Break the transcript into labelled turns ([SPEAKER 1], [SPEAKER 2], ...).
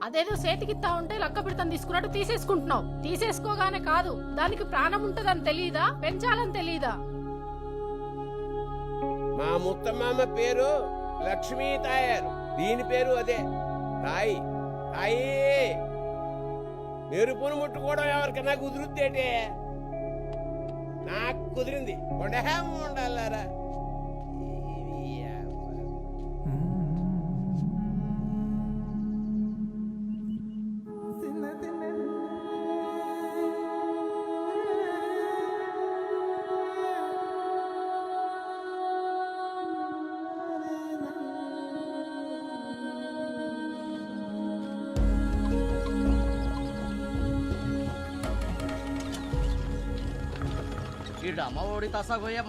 [SPEAKER 1] అదేదో చేతికిత్తా ఉంటే లక్క పిడతను తీసుకున్నట్టు తీసేసుకుంటున్నావు. తీసేసుకోగానే కాదు, దానికి ప్రాణం ఉంటదని తెలియదా, పెంచాలని తెలియదా?
[SPEAKER 2] మా ముత్తమామ పేరు లక్ష్మీ తాయారు, దీని పేరు అదే తాయి. తాయి మెరుపును ముట్టుకోవడం ఎవరికన్నా కుదురుద్దేటే? నాకు కుదిరింది. ఉండాలారా
[SPEAKER 3] అమ్మ ఓడి తసా